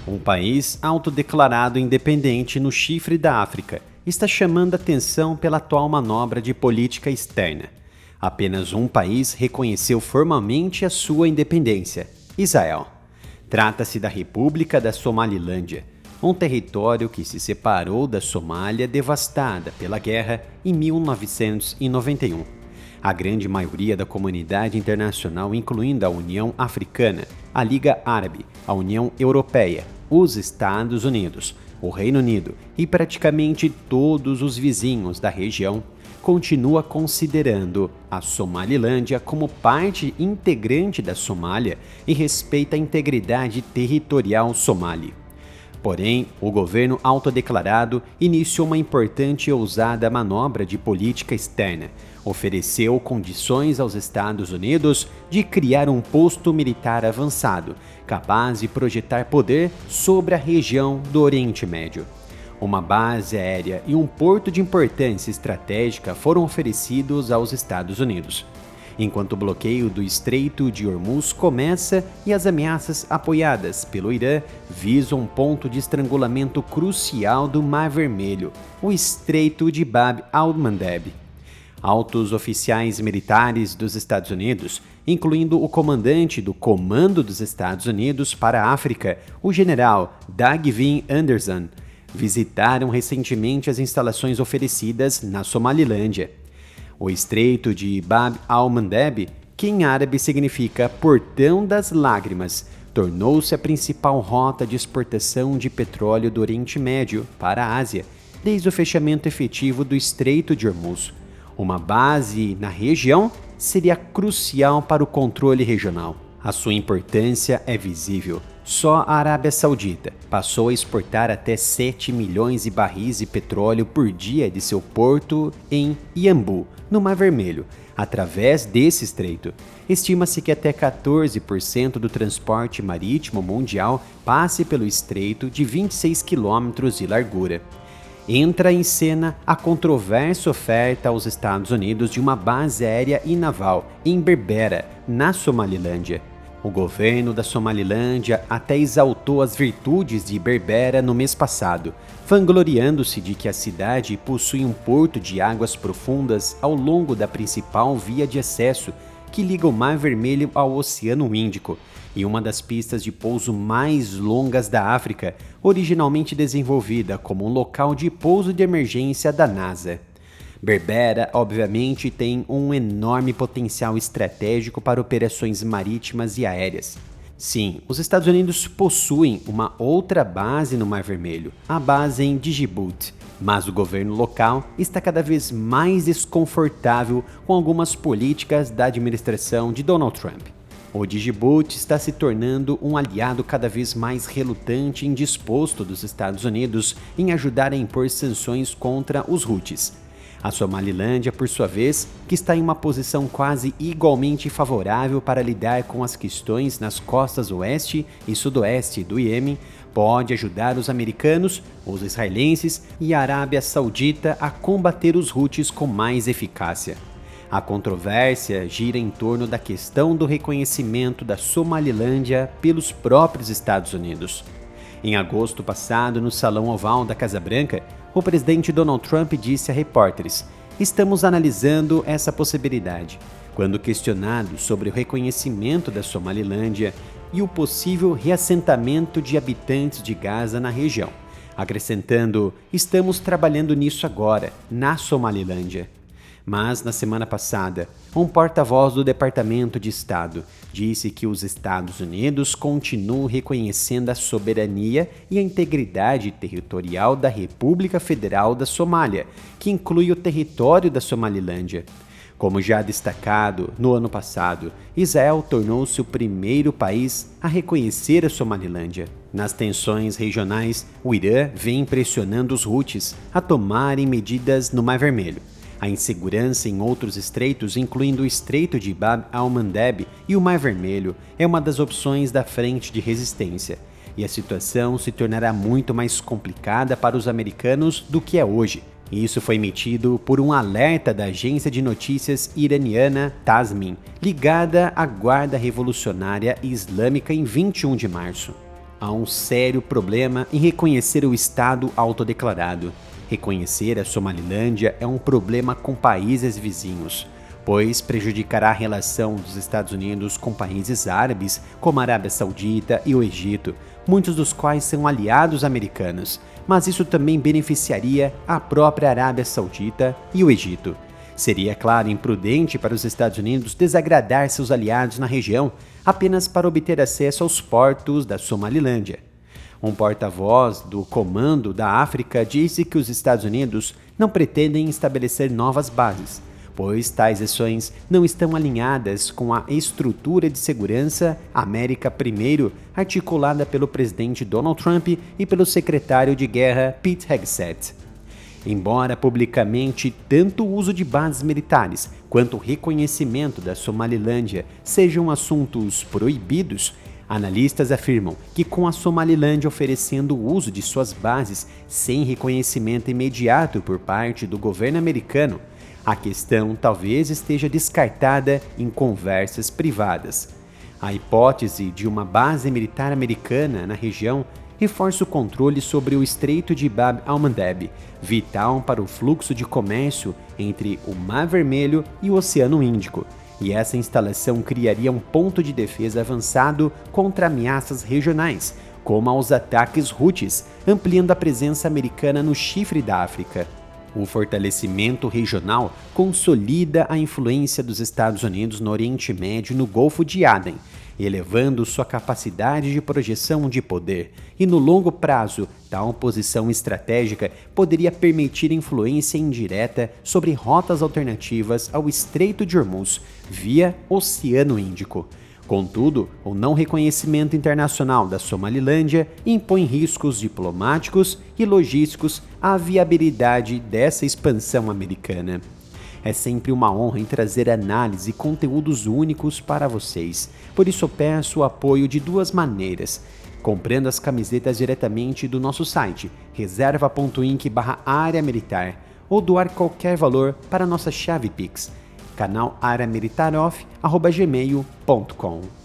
Um país autodeclarado independente no chifre da África está chamando atenção pela atual manobra de política externa. Apenas um país reconheceu formalmente a sua independência: Israel. Trata-se da República da Somalilândia, um território que se separou da Somália devastada pela guerra em 1991. A grande maioria da comunidade internacional, incluindo a União Africana, a Liga Árabe, a União Europeia, os Estados Unidos, o Reino Unido e praticamente todos os vizinhos da região, continua considerando a Somalilândia como parte integrante da Somália e respeita a integridade territorial somali. Porém, o governo autodeclarado iniciou uma importante e ousada manobra de política externa. Ofereceu condições aos Estados Unidos de criar um posto militar avançado, capaz de projetar poder sobre a região do Oriente Médio. Uma base aérea e um porto de importância estratégica foram oferecidos aos Estados Unidos, enquanto o bloqueio do Estreito de Hormuz começa e as ameaças apoiadas pelo Irã visam um ponto de estrangulamento crucial do Mar Vermelho, o Estreito de Bab al-Mandeb. Altos oficiais militares dos Estados Unidos, incluindo o comandante do Comando dos Estados Unidos para a África, o general Dagvin Anderson, visitaram recentemente as instalações oferecidas na Somalilândia. O Estreito de Bab al-Mandeb, que em árabe significa Portão das Lágrimas, tornou-se a principal rota de exportação de petróleo do Oriente Médio para a Ásia, desde o fechamento efetivo do Estreito de Hormuz. Uma base na região seria crucial para o controle regional. A sua importância é visível. Só a Arábia Saudita passou a exportar até 7 milhões de barris de petróleo por dia de seu porto em Iambu, no Mar Vermelho, através desse estreito. Estima-se que até 14% do transporte marítimo mundial passe pelo estreito de 26 quilômetros de largura. Entra em cena a controversa oferta aos Estados Unidos de uma base aérea e naval em Berbera, na Somalilândia. O governo da Somalilândia até exaltou as virtudes de Berbera no mês passado, vangloriando-se de que a cidade possui um porto de águas profundas ao longo da principal via de acesso que liga o Mar Vermelho ao Oceano Índico e uma das pistas de pouso mais longas da África, originalmente desenvolvida como um local de pouso de emergência da NASA. Berbera, obviamente, tem um enorme potencial estratégico para operações marítimas e aéreas. Sim, os Estados Unidos possuem uma outra base no Mar Vermelho, a base em Djibouti, mas o governo local está cada vez mais desconfortável com algumas políticas da administração de Donald Trump. O Djibouti está se tornando um aliado cada vez mais relutante e indisposto dos Estados Unidos em ajudar a impor sanções contra os Houthis. A Somalilândia, por sua vez, que está em uma posição quase igualmente favorável para lidar com as questões nas costas oeste e sudoeste do Iêmen, pode ajudar os americanos, os israelenses e a Arábia Saudita a combater os Houthis com mais eficácia. A controvérsia gira em torno da questão do reconhecimento da Somalilândia pelos próprios Estados Unidos. Em agosto passado, no Salão Oval da Casa Branca, o presidente Donald Trump disse a repórteres: "Estamos analisando essa possibilidade", quando questionado sobre o reconhecimento da Somalilândia e o possível reassentamento de habitantes de Gaza na região, acrescentando: "Estamos trabalhando nisso agora, na Somalilândia". Mas, na semana passada, um porta-voz do Departamento de Estado disse que os Estados Unidos continuam reconhecendo a soberania e a integridade territorial da República Federal da Somália, que inclui o território da Somalilândia. Como já destacado, no ano passado, Israel tornou-se o primeiro país a reconhecer a Somalilândia. Nas tensões regionais, o Irã vem pressionando os Houthis a tomarem medidas no Mar Vermelho. A insegurança em outros estreitos, incluindo o Estreito de Bab al-Mandeb e o Mar Vermelho, é uma das opções da frente de resistência, e a situação se tornará muito mais complicada para os americanos do que é hoje. Isso foi emitido por um alerta da agência de notícias iraniana Tasnim, ligada à Guarda Revolucionária Islâmica em 21 de março. há um sério problema em reconhecer o Estado autodeclarado. Reconhecer a Somalilândia é um problema com países vizinhos, pois prejudicará a relação dos Estados Unidos com países árabes como a Arábia Saudita e o Egito, muitos dos quais são aliados americanos, mas isso também beneficiaria a própria Arábia Saudita e o Egito. Seria, claro, imprudente para os Estados Unidos desagradar seus aliados na região apenas para obter acesso aos portos da Somalilândia. Um porta-voz do Comando da África disse que os Estados Unidos não pretendem estabelecer novas bases, pois tais ações não estão alinhadas com a estrutura de segurança América Primeiro articulada pelo presidente Donald Trump e pelo secretário de Guerra Pete Hegseth. Embora publicamente tanto o uso de bases militares quanto o reconhecimento da Somalilândia sejam assuntos proibidos, analistas afirmam que com a Somalilândia oferecendo o uso de suas bases sem reconhecimento imediato por parte do governo americano, a questão talvez esteja descartada em conversas privadas. A hipótese de uma base militar americana na região reforça o controle sobre o Estreito de Bab al-Mandeb, vital para o fluxo de comércio entre o Mar Vermelho e o Oceano Índico, e essa instalação criaria um ponto de defesa avançado contra ameaças regionais, como aos ataques Houthis, ampliando a presença americana no chifre da África. O fortalecimento regional consolida a influência dos Estados Unidos no Oriente Médio e no Golfo de Aden, elevando sua capacidade de projeção de poder, e no longo prazo, tal posição estratégica poderia permitir influência indireta sobre rotas alternativas ao Estreito de Hormuz, via Oceano Índico. Contudo, o não reconhecimento internacional da Somalilândia impõe riscos diplomáticos e logísticos à viabilidade dessa expansão americana. É sempre uma honra em trazer análise e conteúdos únicos para vocês. Por isso eu peço o apoio de duas maneiras: comprando as camisetas diretamente do nosso site, reserva.inc/área militar, ou doar qualquer valor para nossa chave Pix, canal areamilitaroff@gmail.com.